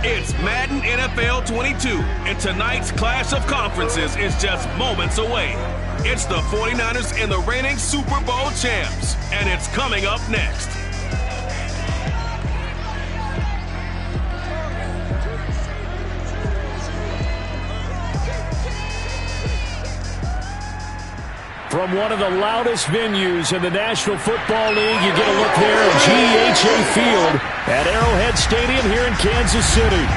It's Madden NFL 22, and tonight's clash of conferences is just moments away. It's the 49ers and the reigning Super Bowl champs, and it's coming up next. From one of the loudest venues in the National Football League, you get a look there at GEHA Field at Arrowhead Stadium here in Kansas City.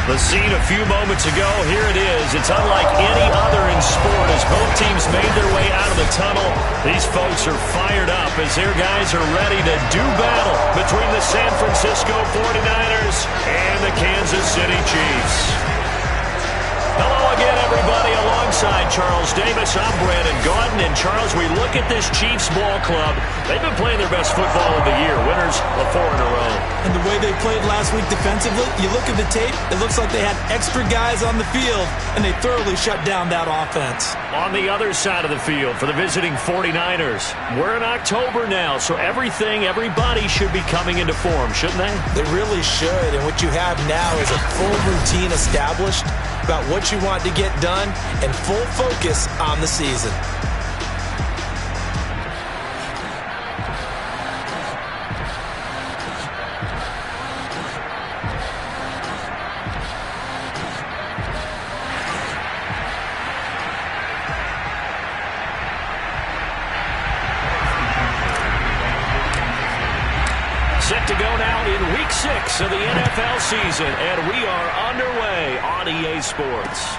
The scene a few moments ago, here it is. It's unlike any other in sport as both teams made their way out of the tunnel. These folks are fired up as their guys are ready to do battle between the San Francisco 49ers and the Kansas City Chiefs. Hello again, everybody. Alongside Charles Davis, I'm Brandon Gaudin. And Charles, we look at this Chiefs ball club. They've been playing their best football of the year, winners of 4 in a row. And the way they played last week defensively, you look at the tape, it looks like they had extra guys on the field, and they thoroughly shut down that offense. On the other side of the field for the visiting 49ers, we're in October now, so everybody should be coming into form, shouldn't they? They really should, and what you have now is a full routine established about what you want to get done and full focus on the season. Set to go now in Week 6 of the NFL season, and we are underway on EA Sports.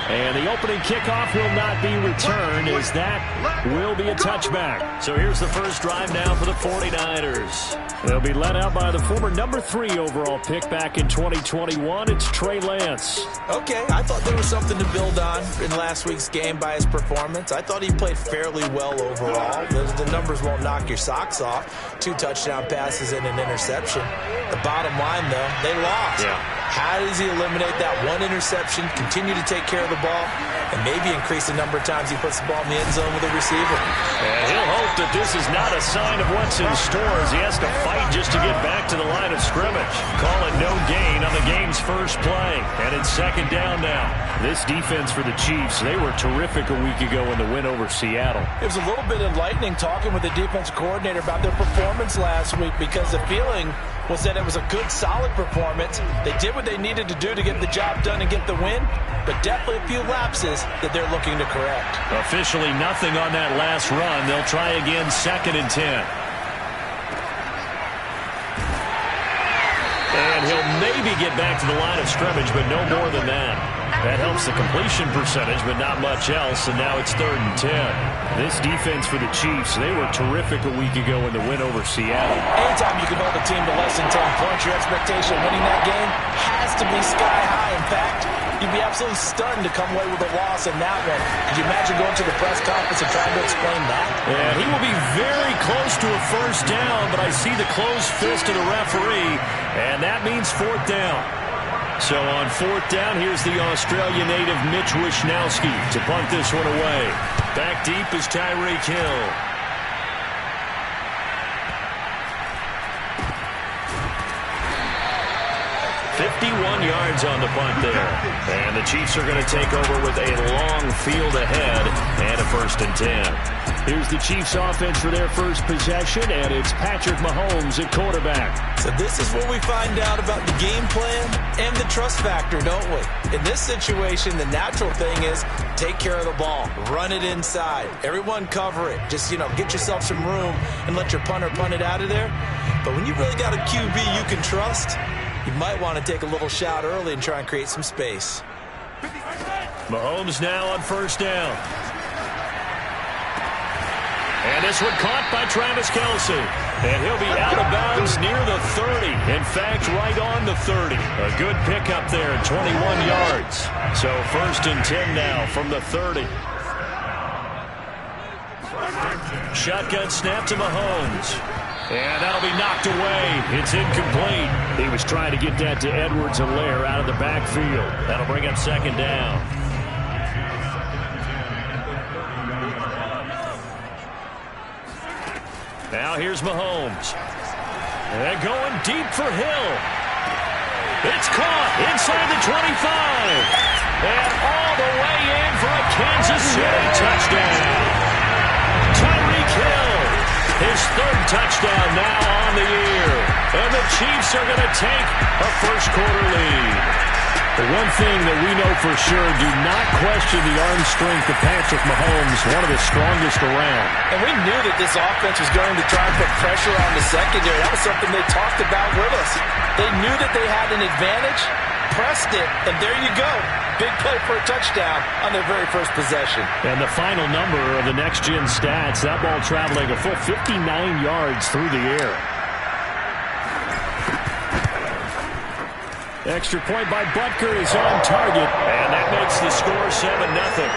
And the opening kickoff will not be returned as that will be a touchback. So here's the first drive now for the 49ers. They'll be led out by the former number 3 overall pick back in 2021. It's Trey Lance. Okay, I thought there was something to build on in last week's game by his performance. I thought he played fairly well overall. The numbers won't knock your socks off. 2 touchdown passes and an interception. The bottom line, though, they lost. Yeah. How does he eliminate that one interception, continue to take care of the ball, and maybe increase the number of times he puts the ball in the end zone with a receiver? And he'll hope that this is not a sign of what's in store as he has to fight just to get back to the line of scrimmage. Call it no gain on the game's first play. And it's second down now. This defense for the Chiefs, they were terrific a week ago in the win over Seattle. It was a little bit enlightening talking with the defensive coordinator about their performance last week because the feeling was that it was a good, solid performance. They did what they needed to do to get the job done and get the win, but definitely a few lapses that they're looking to correct. Officially nothing on that last run. They'll try again, 2nd and 10. And he'll maybe get back to the line of scrimmage, but no more than that. That helps the completion percentage, but not much else, and now it's 3rd and 10. This defense for the Chiefs, they were terrific a week ago in the win over Seattle. Anytime you can hold a team to less than 10 points, your expectation of winning that game has to be sky high. In fact, you'd be absolutely stunned to come away with a loss in that one. Could you imagine going to the press conference and trying to explain that? And he will be very close to a first down, but I see the closed fist of the referee, and that means 4th down. So on 4th down, here's the Australian native Mitch Wishnowsky to punt this one away. Back deep is Tyreek Hill. "51 yards on the punt there. And the Chiefs are going to take over with a long field ahead and a 1st and 10. Here's the Chiefs offense for their first possession, and it's Patrick Mahomes at quarterback. So this is where we find out about the game plan and the trust factor, don't we? In this situation, the natural thing is take care of the ball, run it inside. Everyone cover it. Just, get yourself some room and let your punter punt it out of there. But when you really got a QB you can trust, you might want to take a little shot early and try and create some space. Mahomes now on 1st down. And this one caught by Travis Kelce. And he'll be out of bounds near the 30. In fact, right on the 30. A good pickup there, 21 yards. So 1st and 10 now from the 30. Shotgun snap to Mahomes. And that'll be knocked away. It's incomplete. He was trying to get that to Edwards-Helaire out of the backfield. That'll bring up 2nd down. Now here's Mahomes. And going deep for Hill. It's caught inside the 25. And all the way in for a Kansas City touchdown. Tyreek Hill, his third touchdown now on the year. And the Chiefs are going to take a first-quarter lead. The one thing that we know for sure, do not question the arm strength of Patrick Mahomes, one of the strongest around. And we knew that this offense was going to try and put pressure on the secondary. That was something they talked about with us. They knew that they had an advantage, pressed it, and there you go. Big play for a touchdown on their very first possession. And the final number of the next-gen stats, that ball traveling a full 59 yards through the air. Extra point by Butker is on target. And that makes the score 7-0.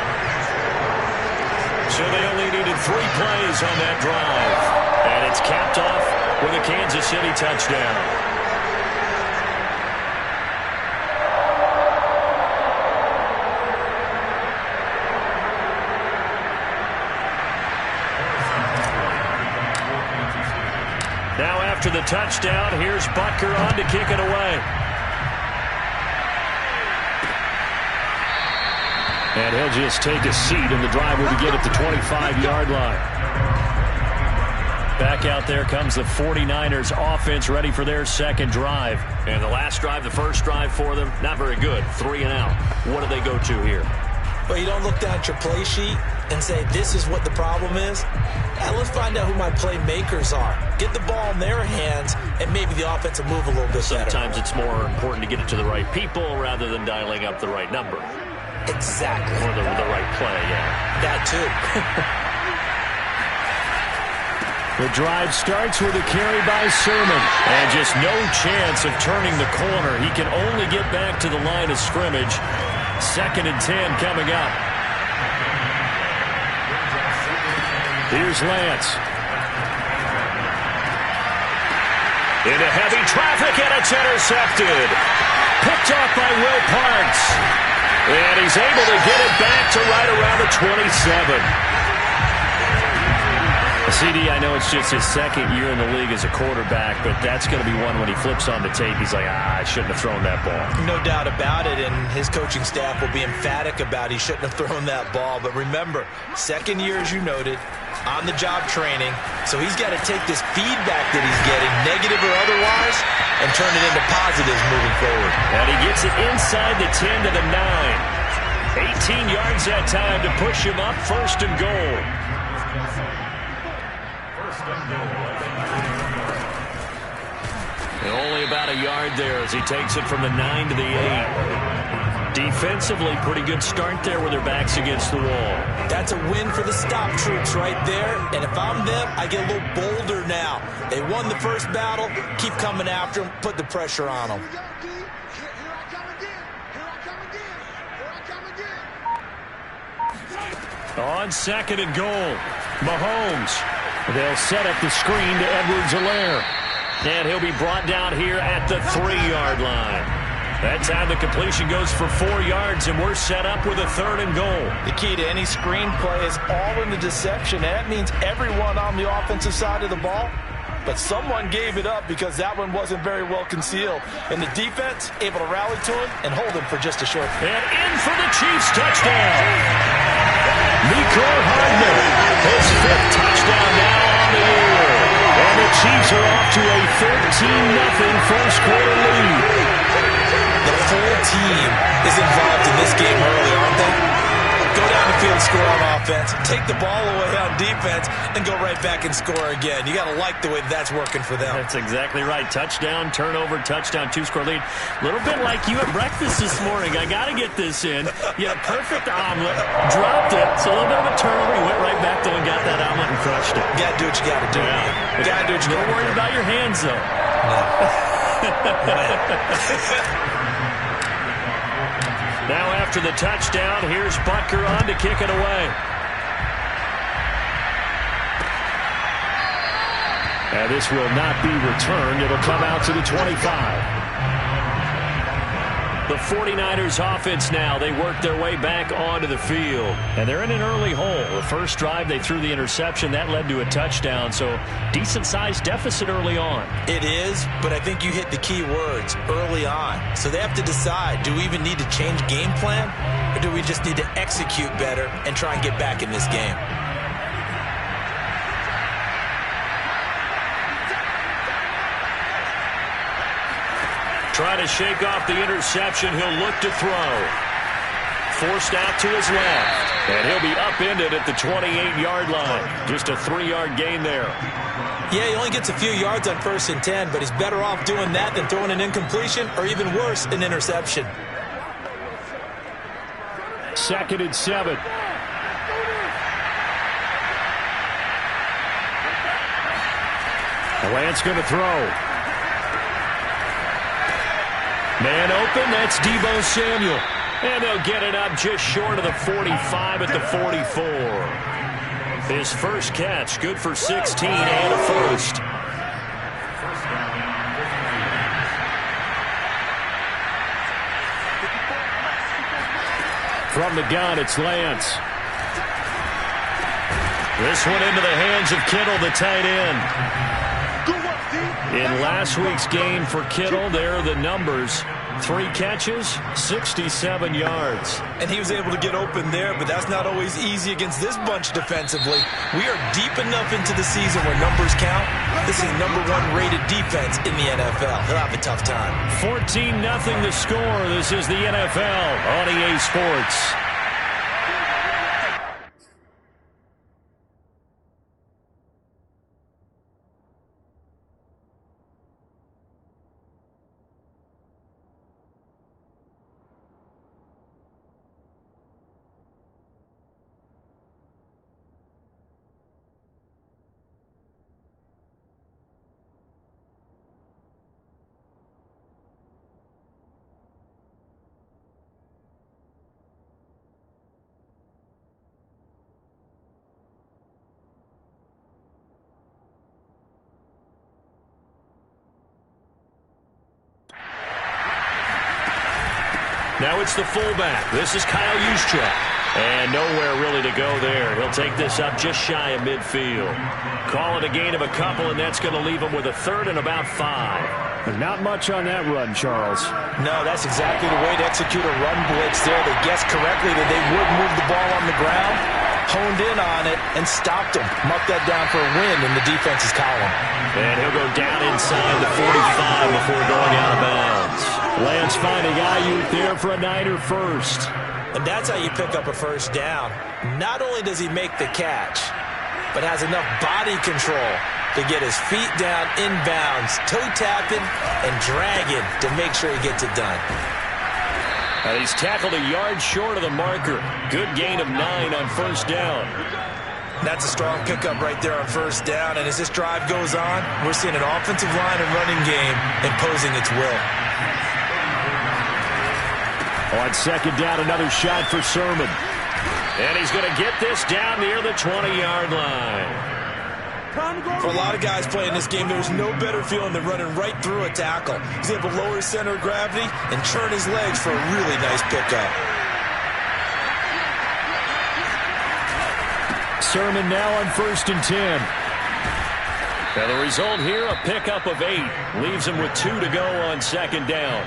So they only needed 3 plays on that drive. And it's capped off with a Kansas City touchdown. Now after the touchdown, here's Butker on to kick it away. And he'll just take a seat, and the drive will begin at the 25-yard line. Back out there comes the 49ers offense ready for their second drive. And the last drive, the first drive for them, not very good. 3 and out. What do they go to here? Well, you don't look down at your play sheet and say, this is what the problem is. Now, let's find out who my playmakers are. Get the ball in their hands, and maybe the offense will move a little bit better. Sometimes it's more important to get it to the right people rather than dialing up the right number. Exactly. Or the right play, yeah. That too. The drive starts with a carry by Sermon. And just no chance of turning the corner. He can only get back to the line of scrimmage. 2nd and 10 coming up. Here's Lance. Into heavy traffic, and it's intercepted. Picked off by Will Parks. And he's able to get it back to right around the 27. CD, I know it's just his second year in the league as a quarterback, but that's going to be one when he flips on the tape. He's like, I shouldn't have thrown that ball. No doubt about it, and his coaching staff will be emphatic about he shouldn't have thrown that ball. But remember, second year, as you noted, on-the-job training, so he's got to take this feedback that he's getting, negative or otherwise, and turn it into positives moving forward. And he gets it inside the 10 to the 9. 18 yards that time to push him up, 1st and goal. And only about a yard there as he takes it from the 9 to the 8. Defensively, pretty good start there with their backs against the wall. That's a win for the stop troops right there. And if I'm them, I get a little bolder now. They won the first battle. Keep coming after them. Put the pressure on them. On 2nd and goal, Mahomes. They'll set up the screen to Edwards-Helaire. And he'll be brought down here at the 3-yard line. That time the completion goes for 4 yards, and we're set up with a 3rd and goal. The key to any screenplay is all in the deception. And that means everyone on the offensive side of the ball. But someone gave it up because that one wasn't very well concealed. And the defense able to rally to him and hold him for just a short. And in for the Chiefs touchdown. Mecole Hardman, his 5th touchdown now on the year. And the Chiefs are off to a 13-0 first-quarter lead. The full team is involved in this game early, aren't they? Go down the field, score on offense, take the ball away on defense, and go right back and score again. You got to like the way that's working for them. That's exactly right. Touchdown, turnover, touchdown, 2-score lead. A little bit like you at breakfast this morning. I got to get this in. You had a perfect omelet, dropped it, so a little bit of a turnover. You went right back though and got that omelet and crushed it. Got to do what you got to do. Yeah. Got to do what you got to do. Don't worry about your hands, though. Now after the touchdown, here's Butker on to kick it away. And this will not be returned. It'll come out to the 25. The 49ers offense now. They work their way back onto the field. And they're in an early hole. The first drive, they threw the interception. That led to a touchdown. So decent-sized deficit early on. It is, but I think you hit the key words, early on. So they have to decide, do we even need to change game plan? Or do we just need to execute better and try and get back in this game? Trying to shake off the interception. He'll look to throw. Forced out to his left. And he'll be upended at the 28-yard line. Just a 3-yard gain there. Yeah, he only gets a few yards on 1st and 10, but he's better off doing that than throwing an incompletion or even worse, an interception. 2nd and 7. Lance going to throw. Man open, that's Deebo Samuel. And they'll get it up just short of the 45 at the 44. His first catch, good for 16 and a first. From the gun, it's Lance. This one into the hands of Kittle, the tight end. In last week's game for Kittle, there are the numbers. 3 catches, 67 yards. And he was able to get open there, but that's not always easy against this bunch defensively. We are deep enough into the season where numbers count. This is #1 rated defense in the NFL. He'll have a tough time. 14-0 the score. This is the NFL on EA Sports. Now it's the fullback. This is Kyle Juszczyk. And nowhere really to go there. He'll take this up just shy of midfield. Call it a gain of a couple, and that's going to leave him with a 3rd and about 5. Not much on that run, Charles. No, that's exactly the way to execute a run blitz there. They guessed correctly that they would move the ball on the ground, honed in on it, and stopped him. Mark that down for a win in the defense's column. And he'll go down inside the 45 before going out of bounds. Lance finding Ayuk there for a Niner first. And that's how you pick up a first down. Not only does he make the catch, but has enough body control to get his feet down inbounds, toe tapping and dragging to make sure he gets it done. He's tackled a yard short of the marker. Good gain of 9 on first down. That's a strong pickup right there on first down. And as this drive goes on, we're seeing an offensive line and running game imposing its will. On second down, another shot for Sermon. And he's going to get this down near the 20-yard line. For a lot of guys playing this game, there's no better feeling than running right through a tackle. He's able to lower his center of gravity and churn his legs for a really nice pickup. Sermon now on 1st and 10. Now the result here, a pickup of 8. Leaves him with 2 to go on second down.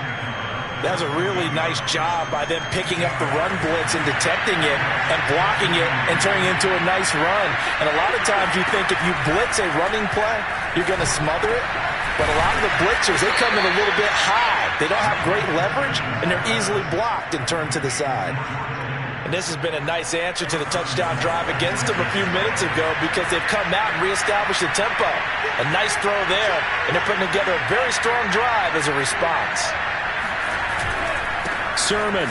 That was a really nice job by them picking up the run blitz and detecting it and blocking it and turning it into a nice run. And a lot of times you think if you blitz a running play, you're going to smother it. But a lot of the blitzers, they come in a little bit high. They don't have great leverage, and they're easily blocked and turned to the side. And this has been a nice answer to the touchdown drive against them a few minutes ago because they've come out and reestablished the tempo. A nice throw there, and they're putting together a very strong drive as a response. Sermon.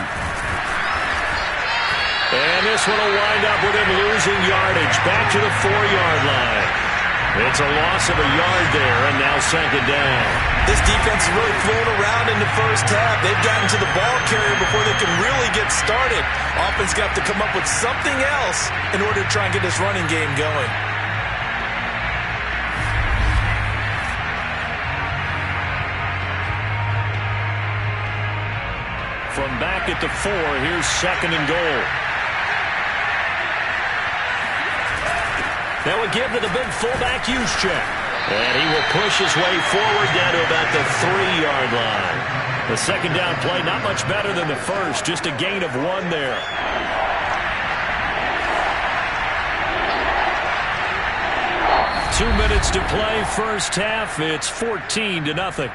And this one will wind up with him losing yardage back to the 4-yard line. It's a loss of a yard there, and now second down. This defense is really flown around in the first half. They've gotten to the ball carrier before they can really get started. Offense got to come up with something else in order to try and get this running game going. from back at the 4. Here's 2nd and goal. That would give to the big fullback Juszczyk. And he will push his way forward down to about the 3-yard line. The second down play, not much better than the first, just a gain of 1 there. Two minutes to play, first half. It's 14-0.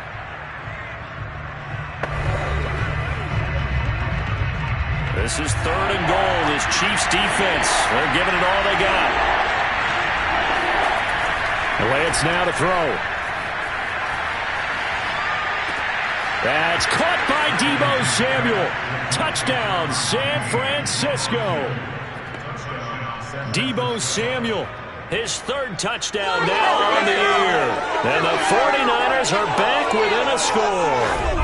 This is 3rd and goal. This Chiefs defense, they're giving it all they got. Lance now to throw. That's caught by Deebo Samuel. Touchdown, San Francisco. Deebo Samuel, his 3rd touchdown now on the year. And the 49ers are back within a score.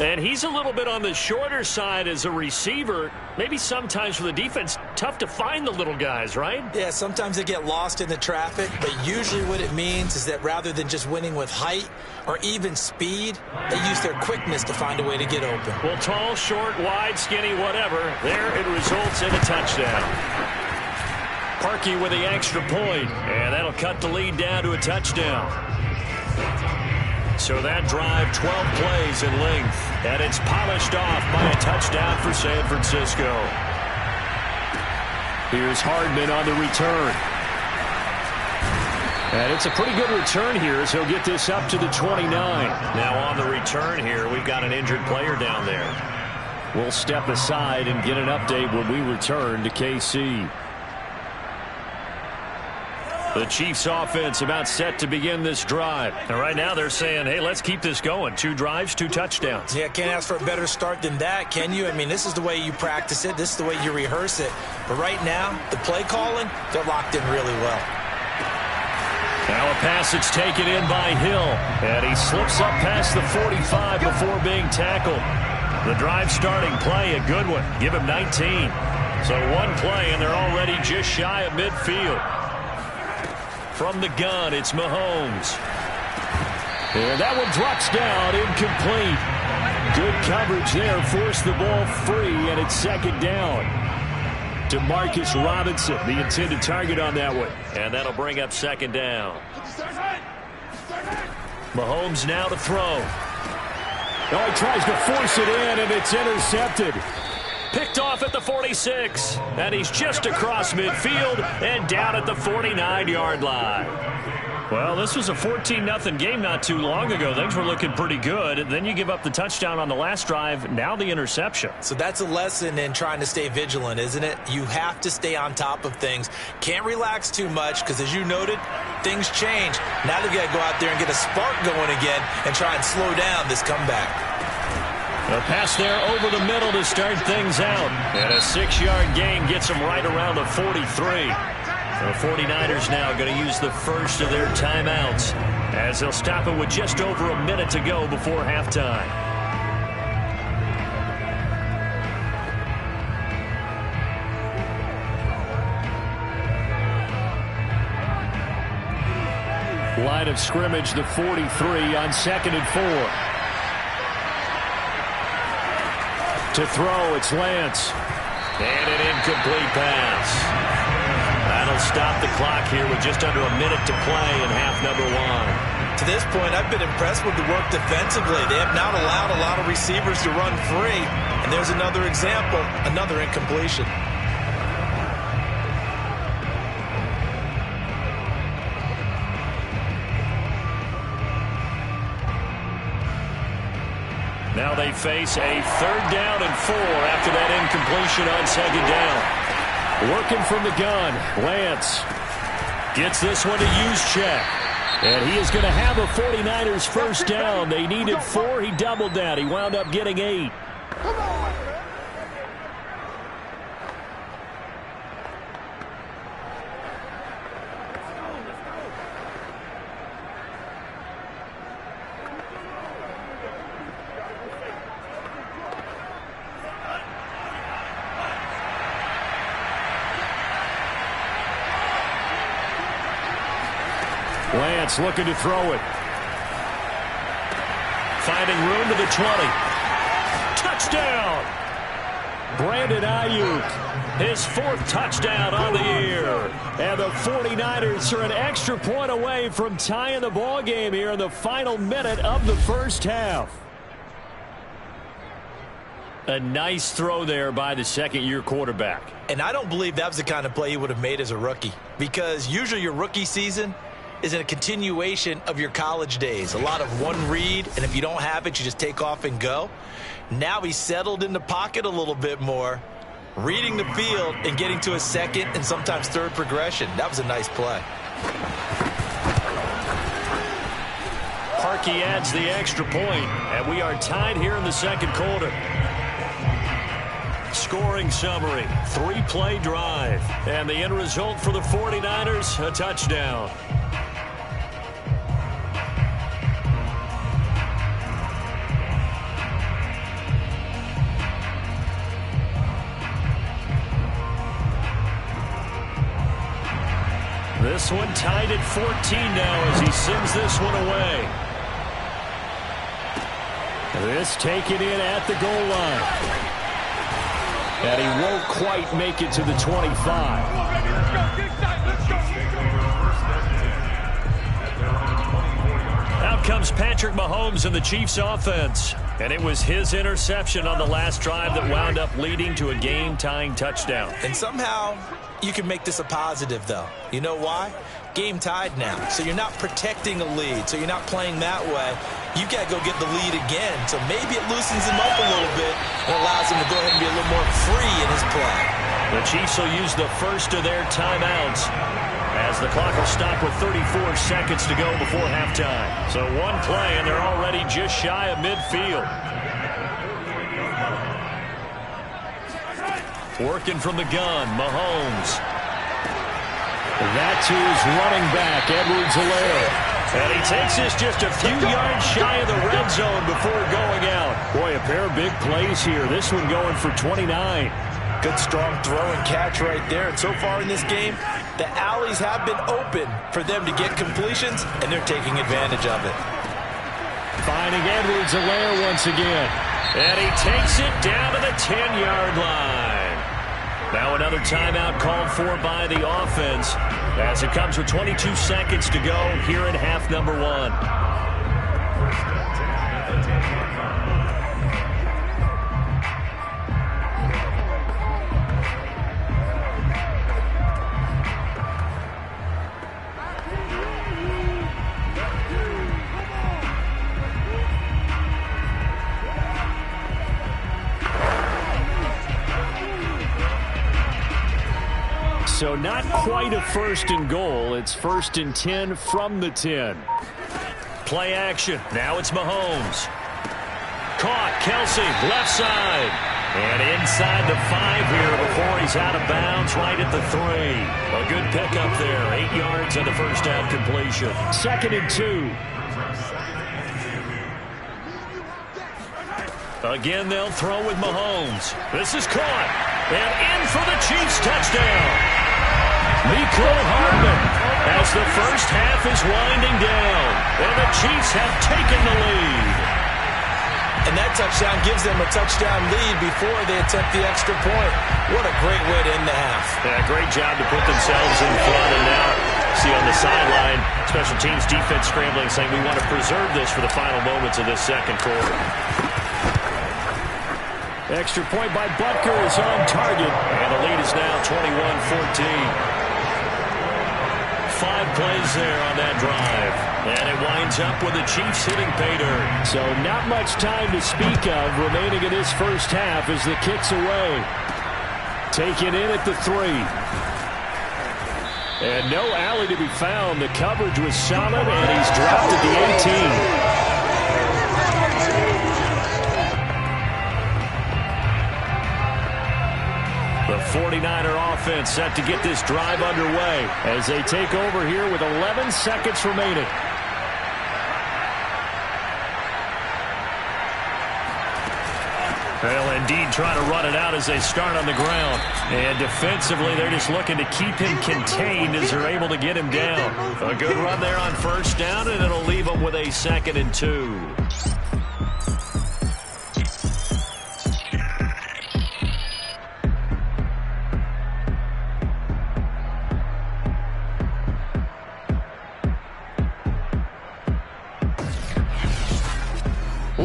And he's a little bit on the shorter side as a receiver. Maybe sometimes for the defense, tough to find the little guys, right? Yeah, sometimes they get lost in the traffic, but usually what it means is that rather than just winning with height or even speed, they use their quickness to find a way to get open. Well, tall, short, wide, skinny, whatever, there it results in a touchdown. Parkey with the extra point, and that'll cut the lead down to a touchdown. So that drive, 12 plays in length, and it's polished off by a touchdown for San Francisco. Here's Hardman on the return. And it's a pretty good return here as he'll get this up to the 29. Now on the return here, we've got an injured player down there. We'll step aside and get an update when we return to KC. The Chiefs offense about set to begin this drive. And right now they're saying, hey, let's keep this going. 2 drives, 2 touchdowns. Yeah, can't ask for a better start than that, can you? I mean, this is the way you practice it. This is the way you rehearse it. But right now, the play calling, they're locked in really well. Now a pass that's taken in by Hill. And he slips up past the 45 before being tackled. The drive starting play, a good one. Give him 19. So 1 play, and they're already just shy of midfield. From the gun, it's Mahomes. And that one drops down, incomplete. Good coverage there, forced the ball free, and it's 2nd down. Demarcus Robinson, the intended target on that one. And that'll bring up 2nd down. Mahomes now to throw. Oh, he tries to force it in, and it's intercepted. Picked off at the 46, and he's just across midfield and down at the 49-yard line. Well, this was a 14-0 game not too long ago. Things were looking pretty good. Then you give up the touchdown on the last drive, now the interception. So that's a lesson in trying to stay vigilant, isn't it? You have to stay on top of things. Can't relax too much because, as you noted, things change. Now they've got to go out there and get a spark going again and try and slow down this comeback. A pass there over the middle to start things out. And a 6-yard gain gets them right around the 43. The 49ers now going to use the first of their timeouts as they'll stop it with just over a minute to go before halftime. Line of scrimmage, the 43 on 2nd and 4. To throw, it's Lance. And an incomplete pass. That'll stop the clock here with just under a minute to play in half number 1. To this point, I've been impressed with the work defensively. They have not allowed a lot of receivers to run free. And there's another example, another incompletion. Now they face a 3rd down and 4 after that incompletion on 2nd down. Working from the gun, Lance gets this one to Juszczyk. And he is going to have a 49ers first down. They needed 4. He doubled that. He wound up getting 8. Lance looking to throw it. Finding room to the 20. touchdown. Brandon Ayuk, his 4th touchdown on the year. And the 49ers are an extra point away from tying the ball game here in the final minute of the first half. A nice throw there by the second-year quarterback. And I don't believe that was the kind of play he would have made as a rookie, because usually your rookie season is a continuation of your college days. A lot of one read, and if you don't have it, you just take off and go. Now he's settled in the pocket a little bit more, reading the field and getting to a second and sometimes third progression. That was a nice play. Parkey adds the extra point, and we are tied here in the second quarter. Scoring summary, 3-play drive, and the end result for the 49ers, a touchdown. This one tied at 14 now as he sends this one away. This taken in at the goal line. And he won't quite make it to the 25. Out comes Patrick Mahomes in the Chiefs offense. And it was his interception on the last drive that wound up leading to a game-tying touchdown. And somehow you can make this a positive, though. You know why? Game tied now, so you're not protecting a lead, so you're not playing that way. You got to go get the lead again, so maybe it loosens him up a little bit and allows him to go ahead and be a little more free in his play. The Chiefs will use the first of their timeouts as the clock will stop with 34 seconds to go before halftime. So one play, and they're already just shy of midfield. Working from the gun, Mahomes. That, too, is running back, Edwards-Helaire. And he takes this just a few yards shy of the red zone before going out. Boy, a pair of big plays here. This one going for 29. Good, strong throw and catch right there. And so far in this game, the alleys have been open for them to get completions, and they're taking advantage of it. Finding Edwards-Helaire once again. And he takes it down to the 10-yard line. Now another timeout called for by the offense as it comes with 22 seconds to go here in half number 1. So not quite a first and goal. It's 1st and 10 from the 10. Play action. Now it's Mahomes. Caught. Kelsey, left side. And inside the 5 here before he's out of bounds right at the 3. A good pickup there. 8 yards on the first down completion. 2nd and 2. Again, they'll throw with Mahomes. This is caught. And in for the Chiefs touchdown. Mecole Hardman as the first half is winding down. And the Chiefs have taken the lead. And that touchdown gives them a touchdown lead before they attempt the extra point. What a great way to end the half. Yeah, great job to put themselves in front. And now, see on the sideline, special teams defense scrambling, saying we want to preserve this for the final moments of this second quarter. Extra point by Butker is on target. And the lead is now 21-14. 5 plays there on that drive. And it winds up with the Chiefs hitting pay dirt. So not much time to speak of remaining in this first half as the kick's away. Taken in at the 3. And no alley to be found. The coverage was solid, and he's dropped at the 18. The 49er offense set to get this drive underway as they take over here with 11 seconds remaining. They'll indeed try to run it out as they start on the ground. And defensively, they're just looking to keep him contained as they're able to get him down. A good run there on first down, and it'll leave them with a 2nd and 2.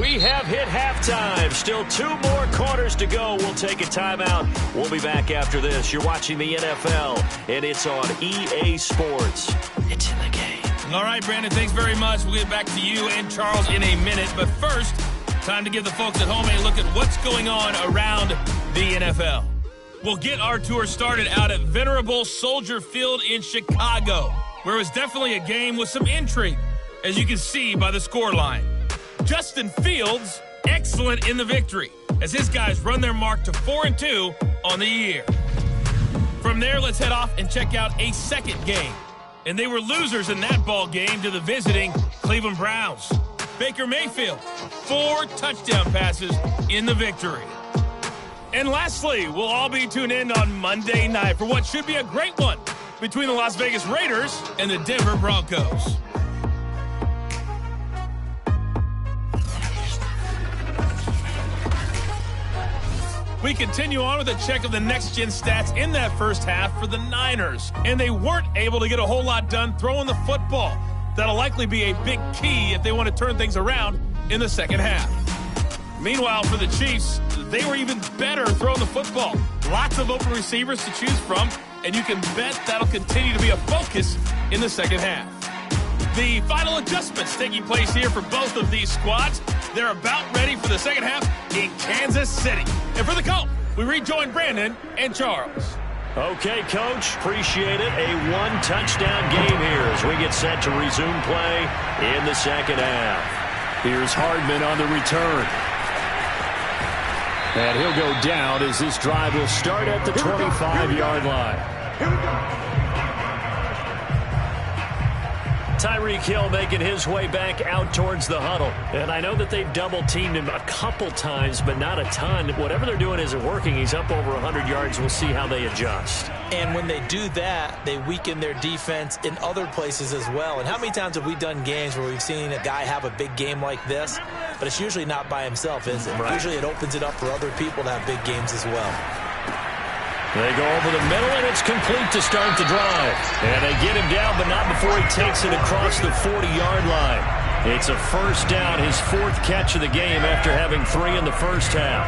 We have hit halftime. Still 2 more quarters to go. We'll take a timeout. We'll be back after this. You're watching the NFL, and it's on EA Sports. It's in the game. All right, Brandon, thanks very much. We'll get back to you and Charles in a minute. But first, time to give the folks at home a look at what's going on around the NFL. We'll get our tour started out at Venerable Soldier Field in Chicago, where it was definitely a game with some intrigue, as you can see by the scoreline. Justin Fields, excellent in the victory, as his guys run their mark to 4-2 on the year. From there, let's head off and check out a second game. And they were losers in that ball game to the visiting Cleveland Browns. Baker Mayfield, 4 touchdown passes in the victory. And lastly, we'll all be tuned in on Monday night for what should be a great one between the Las Vegas Raiders and the Denver Broncos. We continue on with a check of the next-gen stats in that first half for the Niners. And they weren't able to get a whole lot done throwing the football. That'll likely be a big key if they want to turn things around in the second half. Meanwhile, for the Chiefs, they were even better throwing the football. Lots of open receivers to choose from, and you can bet that'll continue to be a focus in the second half. The final adjustments taking place here for both of these squads. They're about ready for the second half in Kansas City. And for the call, we rejoin Brandon and Charles. Okay, Coach, appreciate it. A 1-touchdown game here as we get set to resume play in the second half. Here's Hardman on the return. And he'll go down as this drive will start at the 25-yard line. Here we go. Tyreek Hill making his way back out towards the huddle. And I know that they've double-teamed him a couple times, but not a ton. Whatever they're doing isn't working. He's up over 100 yards. We'll see how they adjust. And when they do that, they weaken their defense in other places as well. And how many times have we done games where we've seen a guy have a big game like this, but it's usually not by himself, is it? Right. Usually it opens it up for other people to have big games as well. They go over the middle, and it's complete to start the drive. And they get him down, but not before he takes it across the 40-yard line. It's a first down, his 4th catch of the game after having 3 in the first half.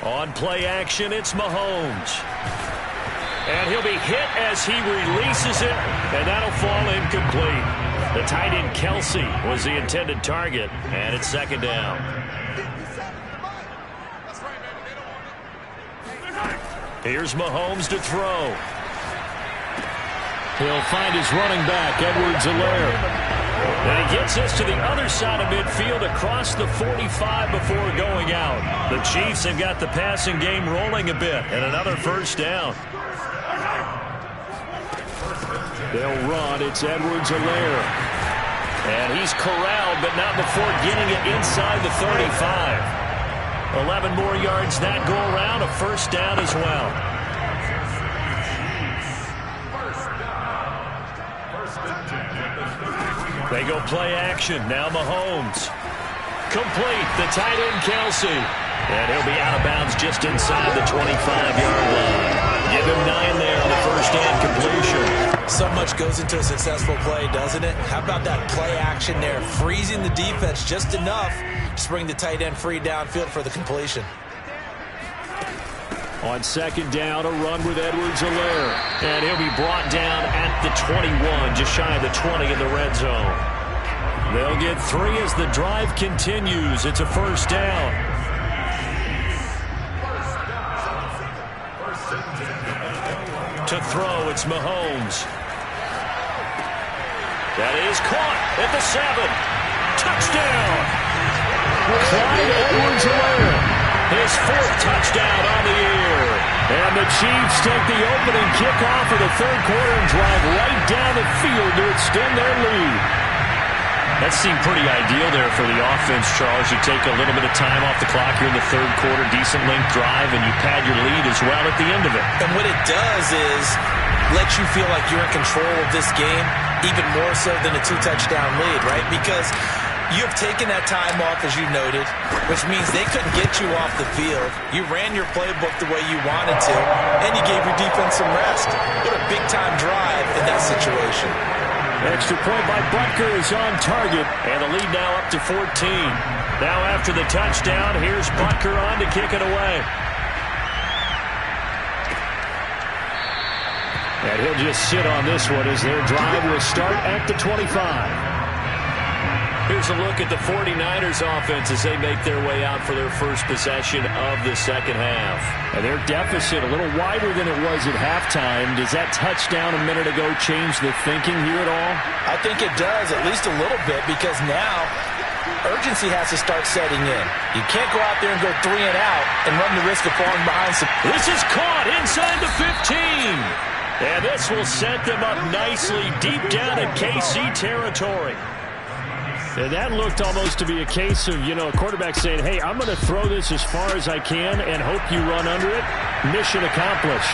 On play action, it's Mahomes. And he'll be hit as he releases it, and that'll fall incomplete. The tight end Kelsey was the intended target, and it's second down. Here's Mahomes to throw. He'll find his running back, Edwards-Helaire. And he gets this to the other side of midfield across the 45 before going out. The Chiefs have got the passing game rolling a bit, and another first down. They'll run. It's Edwards-Helaire. And he's corralled, but not before getting it inside the 35. 11 more yards that go around, a first down as well. They go play action. Now Mahomes. Complete. The tight end Kelsey. And he'll be out of bounds just inside the 25-yard line. Give him 9 there on the first down completion. So much goes into a successful play, doesn't it? How about that play action there? Freezing the defense just enough to bring the tight end free downfield for the completion. On second down, a run with Edwards-Helaire. And he'll be brought down at the 21, just shy of the 20 in the red zone. They'll get 3 as the drive continues. It's a first down. To throw, it's Mahomes. That is caught at the 7. Touchdown! Clyde Edwards-Helaire, his 4th touchdown on the year. And the Chiefs take the opening kickoff of the third quarter and drive right down the field to extend their lead. That seemed pretty ideal there for the offense, Charles. You take a little bit of time off the clock here in the third quarter, decent length drive, and you pad your lead as well at the end of it. And what it does is let you feel like you're in control of this game, even more so than a 2-touchdown lead, right? Because You have taken that time off, as you noted, which means they couldn't get you off the field. You ran your playbook the way you wanted to, and you gave your defense some rest. What a big-time drive in that situation. Extra point by Butker is on target, and the lead now up to 14. Now after the touchdown, here's Butker on to kick it away. And he'll just sit on this one as their drive will start at the 25. Here's a look at the 49ers offense as they make their way out for their first possession of the second half. And their deficit a little wider than it was at halftime. Does that touchdown a minute ago change the thinking here at all? I think it does, at least a little bit, because now urgency has to start setting in. You can't go out there and go 3 and out and run the risk of falling behind. This is caught inside the 15. And this will set them up nicely deep down in KC territory. And that looked almost to be a case of, a quarterback saying, hey, I'm going to throw this as far as I can and hope you run under it. Mission accomplished.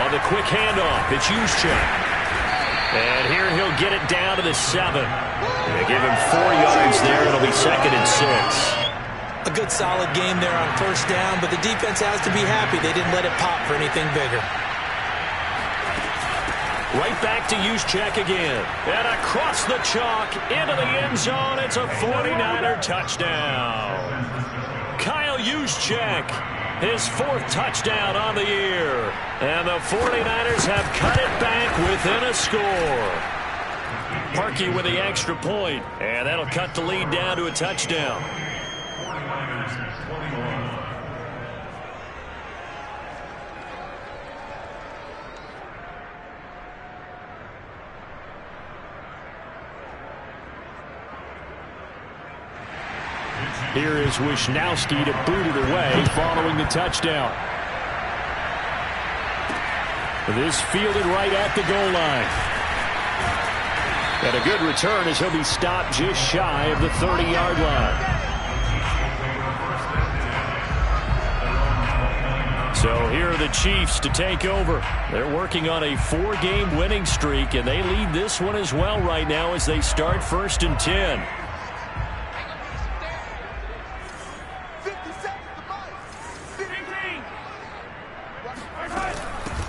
On the quick handoff, it's Juszczyk. And here he'll get it down to the 7. They give him 4 yards there. It'll be 2nd and 6. A good solid game there on first down, but the defense has to be happy they didn't let it pop for anything bigger. Right back to Juszczyk again. And across the chalk into the end zone. It's a 49er touchdown. Kyle Juszczyk, his 4th touchdown on the year. And the 49ers have cut it back within a score. Parkey with the extra point. And that'll cut the lead down to a touchdown. Here is Wisnowski to boot it away following the touchdown. This fielded right at the goal line. And a good return as he'll be stopped just shy of the 30-yard line. So here are the Chiefs to take over. They're working on a 4-game winning streak, and they lead this one as well right now as they start 1st and 10.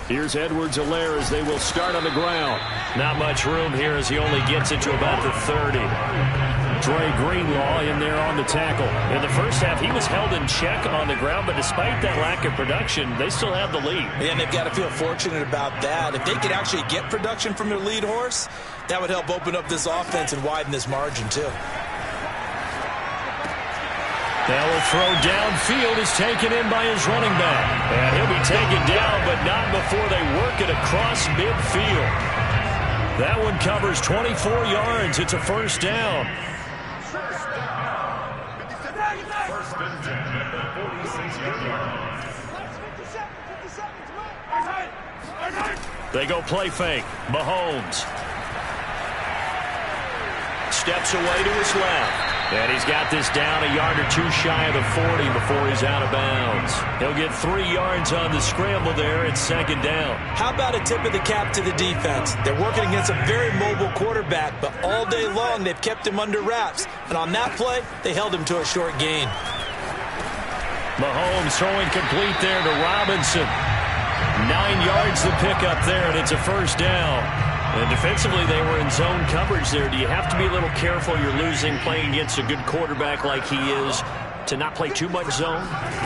Here's Edwards-Helaire as they will start on the ground. Not much room here as he only gets it to about the 30. Dre Greenlaw in there on the tackle. In the first half, he was held in check on the ground, but despite that lack of production, they still have the lead. And they've got to feel fortunate about that. If they could actually get production from their lead horse, that would help open up this offense and widen this margin, too. Now a throw downfield is taken in by his running back. And he'll be taken down, but not before they work it across midfield. That one covers 24 yards. It's a 1st down. They go play fake. Mahomes steps away to his left. And he's got this down a yard or 2 shy of the 40 before he's out of bounds. He'll get 3 yards on the scramble there. It's 2nd down. How about a tip of the cap to the defense? They're working against a very mobile quarterback, but all day long they've kept him under wraps. And on that play, they held him to a short gain. Mahomes throwing complete there to Robinson. 9 yards the pickup there, and it's a 1st down. And defensively, they were in zone coverage there. Do you have to be a little careful? You're losing playing against a good quarterback like he is to not play too much zone?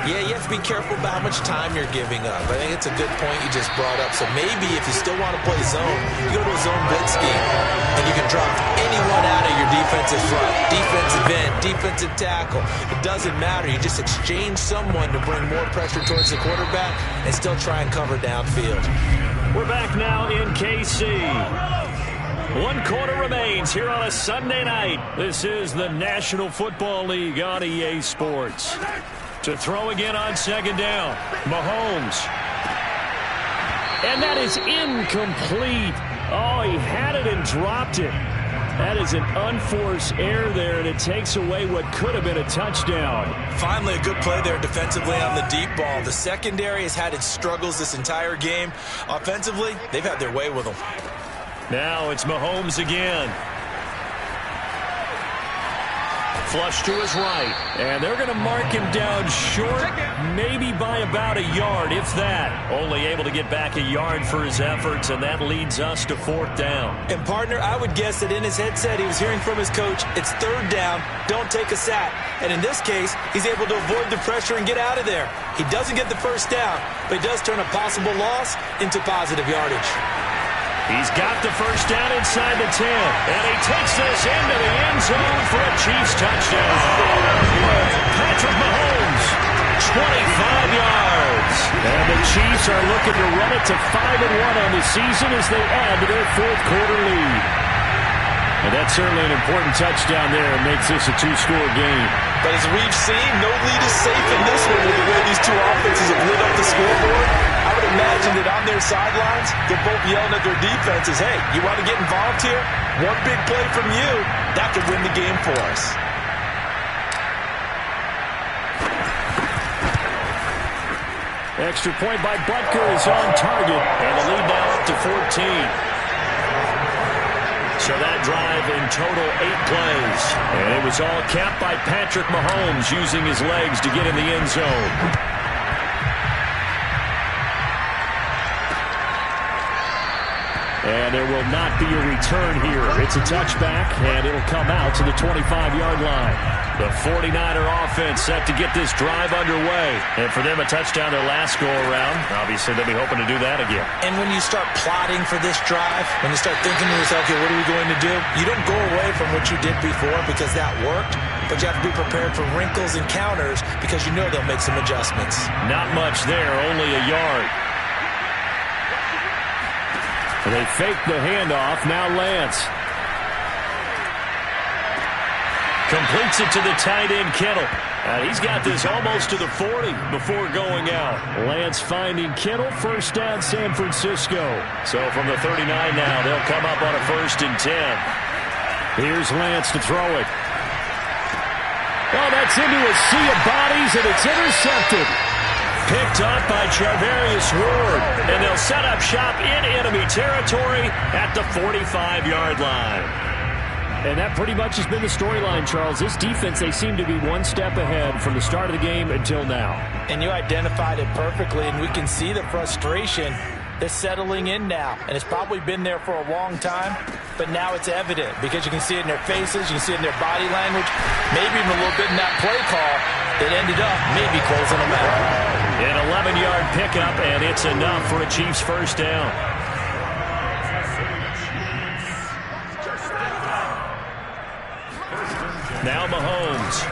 Yeah, you have to be careful about how much time you're giving up. I think it's a good point you just brought up. So maybe if you still want to play zone, you go to a zone blitz scheme, and you can drop anyone out of your defensive front, defensive end, defensive tackle. It doesn't matter. You just exchange someone to bring more pressure towards the quarterback and still try and cover downfield. We're back now in KC. 1 quarter remains here on a Sunday night. This is the National Football League on EA Sports. To throw again on 2nd down. Mahomes. And that is incomplete. Oh, he had it and dropped it. That is an unforced error there, and it takes away what could have been a touchdown. Finally, a good play there defensively on the deep ball. The secondary has had its struggles this entire game. Offensively, they've had their way with them. Now it's Mahomes again. Flush to his right. And they're going to mark him down short, maybe by about a yard, if that. Only able to get back a yard for his efforts, and that leads us to 4th down. And, partner, I would guess that in his headset he was hearing from his coach, it's 3rd down, don't take a sack. And in this case, he's able to avoid the pressure and get out of there. He doesn't get the 1st down, but he does turn a possible loss into positive yardage. He's got the 1st down inside the 10, and he takes this into the end zone for a Chiefs touchdown. Patrick Mahomes, 25 yards. And the Chiefs are looking to run it to 5-1 on the season as they add to their 4th quarter lead. And that's certainly an important touchdown there. It makes this a 2-score game. But as we've seen, no lead is safe in this one with the way these two offenses have lit up the scoreboard. I would imagine that on their sidelines, they're both yelling at their defenses, hey, you want to get involved here? One big play from you, that could win the game for us. Extra point by Butker is on target. And the lead now up to 14. So that drive in total 8 plays. And it was all capped by Patrick Mahomes using his legs to get in the end zone. And there will not be a return here. It's a touchback, and it'll come out to the 25-yard line. The 49er offense set to get this drive underway. And for them, a touchdown their last go-around. Obviously, they'll be hoping to do that again. And when you start plotting for this drive, when you start thinking to yourself, okay, what are we going to do? You don't go away from what you did before because that worked, but you have to be prepared for wrinkles and counters because you know they'll make some adjustments. Not much there, only a yard. They fake the handoff. Now Lance. Completes it to the tight end, Kittle. He's got this almost to the 40 before going out. Lance finding Kittle. 1st down, San Francisco. So from the 39 now, they'll come up on a 1st and 10. Here's Lance to throw it. Oh, that's into a sea of bodies, and it's intercepted. Picked up by Charvarius Ward. And they'll set up shop in enemy territory at the 45-yard line. And that pretty much has been the storyline, Charles. This defense, they seem to be one step ahead from the start of the game until now. And you identified it perfectly, and we can see the frustration that's settling in now. And it's probably been there for a long time, but now it's evident because you can see it in their faces, you can see it in their body language, maybe even a little bit in that play call that ended up maybe closing them out. An 11-yard pickup, and it's enough for a Chiefs 1st down. Now Mahomes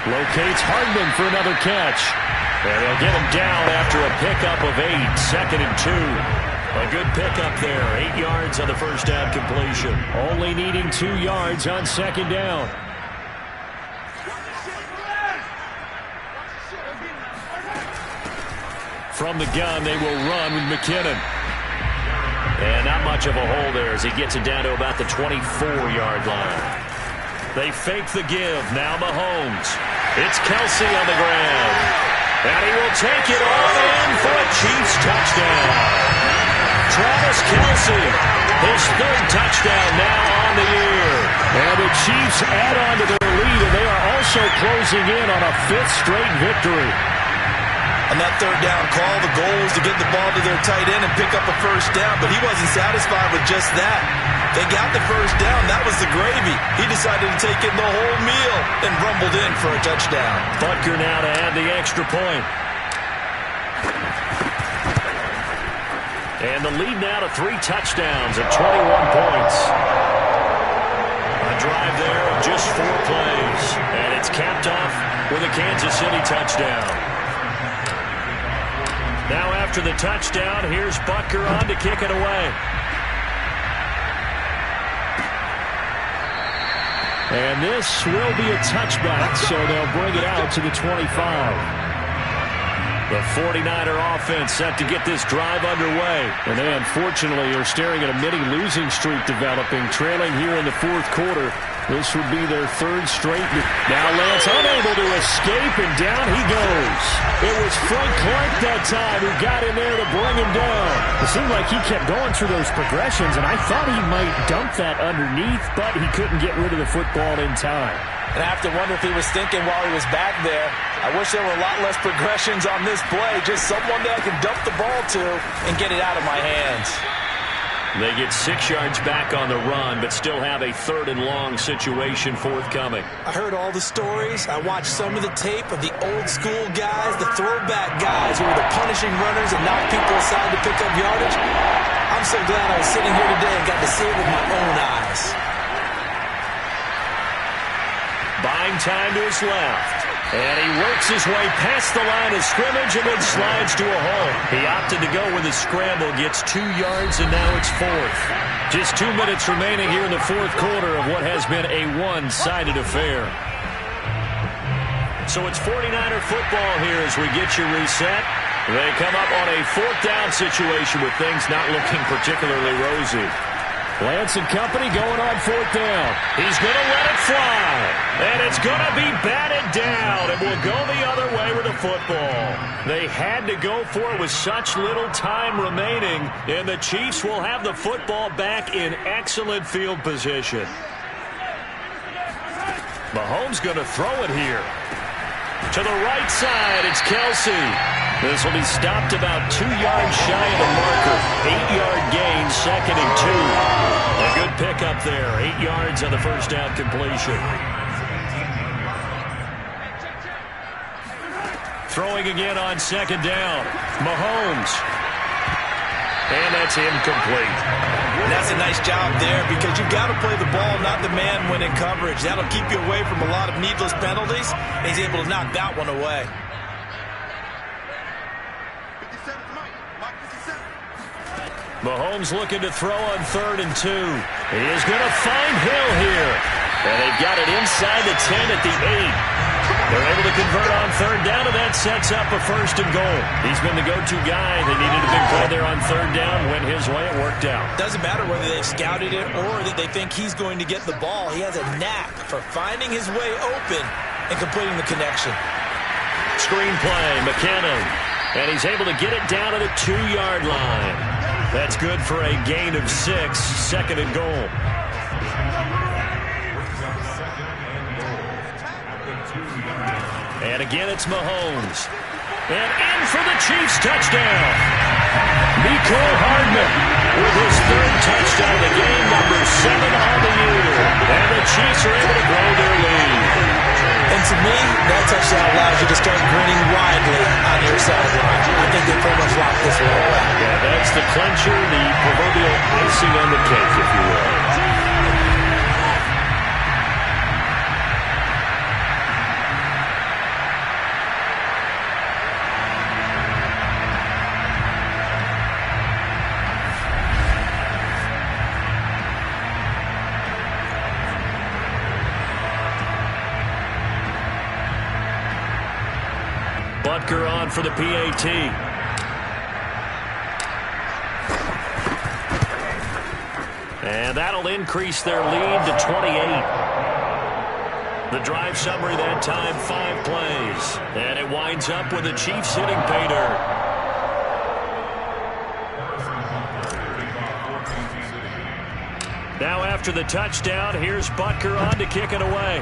locates Hardman for another catch. And they'll get him down after a pickup of 8, 2nd and 2. A good pickup there, 8 yards on the 1st down completion. Only needing 2 yards on 2nd down. From the gun, they will run with McKinnon. And not much of a hole there as he gets it down to about the 24-yard line. They fake the give. Now Mahomes. It's Kelsey on the ground. And he will take it all in for a Chiefs touchdown. Travis Kelsey, his 3rd touchdown now on the year. And the Chiefs add on to their lead, and they are also closing in on a 5th straight victory. On that 3rd down call, the goal was to get the ball to their tight end and pick up a 1st down, but he wasn't satisfied with just that. They got the 1st down. That was the gravy. He decided to take in the whole meal and rumbled in for a touchdown. Butker now to add the extra point. And the lead now to 3 touchdowns at 21 points. A drive there of just 4 plays. And it's capped off with a Kansas City touchdown. Now after the touchdown, here's Butker on to kick it away. And this will be a touchback, so they'll bring it out to the 25. The 49er offense set to get this drive underway. And they unfortunately are staring at a mini losing streak developing, trailing here in the 4th quarter This would be their third straight. Now Lance unable to escape, and down he goes. It was Frank Clark that time who got in there to bring him down. It seemed like he kept going through those progressions, and I thought he might dump that underneath, but he couldn't get rid of the football in time. And I have to wonder if he was thinking while he was back there, I wish there were a lot less progressions on this play, just someone that I can dump the ball to and get it out of my hands. They get 6 yards back on the run, but still have a 3rd and long situation forthcoming. I heard all the stories. I watched some of the tape of the old school guys, the throwback guys who were the punishing runners and knocked people aside to pick up yardage. I'm so glad I was sitting here today and got to see it with my own eyes. Buying time to his left. And he works his way past the line of scrimmage and then slides to a hole. He opted to go with a scramble, gets 2 yards, and now it's 4th. Just 2 minutes remaining here in the 4th quarter of what has been a one-sided affair. So it's 49er football here as we get you reset. They come up on a 4th down situation with things not looking particularly rosy. Lance and company going on 4th down. He's going to let it fly. And it's going to be batted down. It will go the other way with the football. They had to go for it with such little time remaining. And the Chiefs will have the football back in excellent field position. Mahomes going to throw it here. To the right side, it's Kelsey. This will be stopped about 2 yards shy of the marker. 8-yard gain, 2nd and 2. A good pickup there. 8 yards on the first down completion. Throwing again on 2nd down. Mahomes. And that's incomplete. And that's a nice job there because you've got to play the ball, not the man when in coverage. That'll keep you away from a lot of needless penalties. And he's able to knock that one away. Mahomes looking to throw on 3rd and 2. He is going to find Hill here. And they've got it inside the 10 at the 8. They're able to convert on 3rd down, and that sets up a 1st and goal. He's been the go-to guy. They needed a big play there on 3rd down. Went his way. It worked out. Doesn't matter whether they've scouted it or that they think he's going to get the ball. He has a knack for finding his way open and completing the connection. Screen play, McKinnon. And he's able to get it down to the 2-yard line. That's good for a gain of 6, 2nd and goal. And again, it's Mahomes. And in for the Chiefs touchdown. Mecole Hardman with his 3rd touchdown of the game, number 7 on the year. And the Chiefs are able to grow their lead. And to me, that touchdown allows you to start grinning widely on your sideline. I think they pretty much locked this one away. Yeah, that's the clincher, the proverbial icing on the cake, if you will. Butker on for the PAT. And that'll increase their lead to 28. The drive summary that time, 5 plays. And it winds up with the Chiefs hitting pay dirt. Now after the touchdown, here's Butker on to kick it away.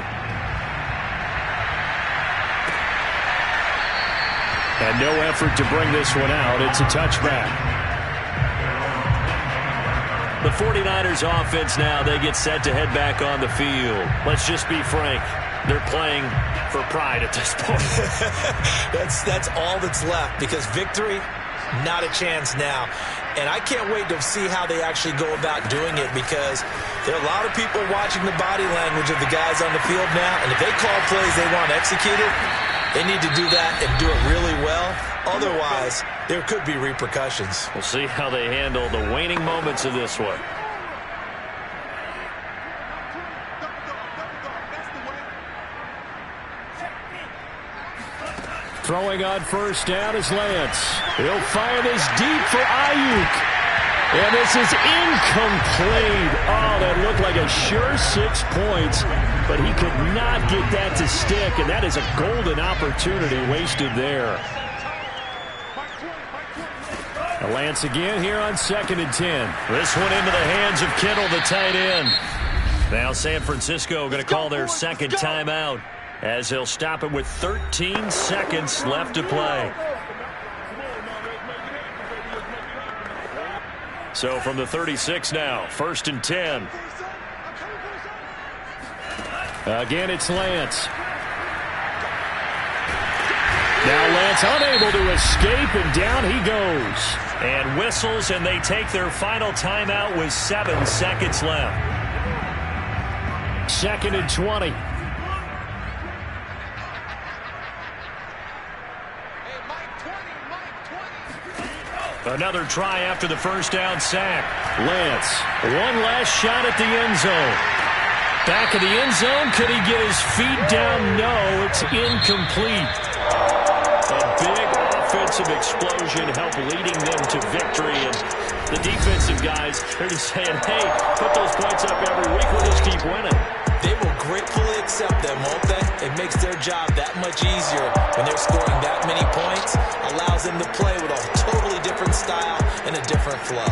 And no effort to bring this one out. It's a touchback. The 49ers offense now, they get set to head back on the field. Let's just be frank. They're playing for pride at this point. That's all that's left because victory, not a chance now. And I can't wait to see how they actually go about doing it because there are a lot of people watching the body language of the guys on the field now. And if they call plays they want executed, they need to do that and do it really well. Otherwise, there could be repercussions. We'll see how they handle the waning moments of this one. Throwing on 1st down is Lance. He'll fire this deep for Ayuk. And this is incomplete. Oh, that looked like a sure 6 points, but he could not get that to stick, and that is a golden opportunity wasted there. Lance again here on 2nd and 10. This one into the hands of Kittle, the tight end. Now San Francisco going to call their second timeout as they'll stop it with 13 seconds left to play. So from the 36 now, 1st and 10. Again, it's Lance. Now Lance unable to escape, and down he goes. And whistles, and they take their final timeout with 7 seconds left. 2nd and 20. Another try after the first down sack. Lance, one last shot at the end zone. Back of the end zone, could he get his feet down? No, it's incomplete. A big offensive explosion helped leading them to victory, and the defensive guys, they're just saying, hey, put those points up every week, we'll just keep winning. They will gratefully accept them, won't they? It makes their job that much easier when they're scoring that many points. Allows them to play with a totally different style and a different flow.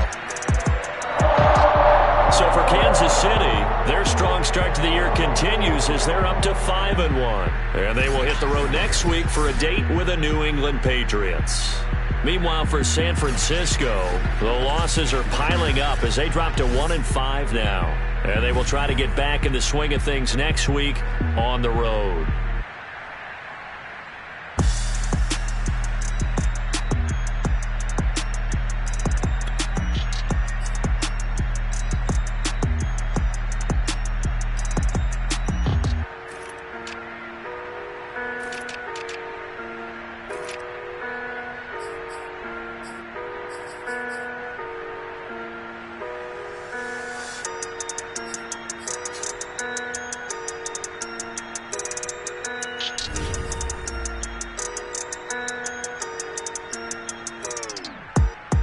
So for Kansas City, their strong start to the year continues as they're up to 5-1. And they will hit the road next week for a date with the New England Patriots. Meanwhile, for San Francisco, the losses are piling up as they drop to 1-5 now. And they will try to get back in the swing of things next week on the road.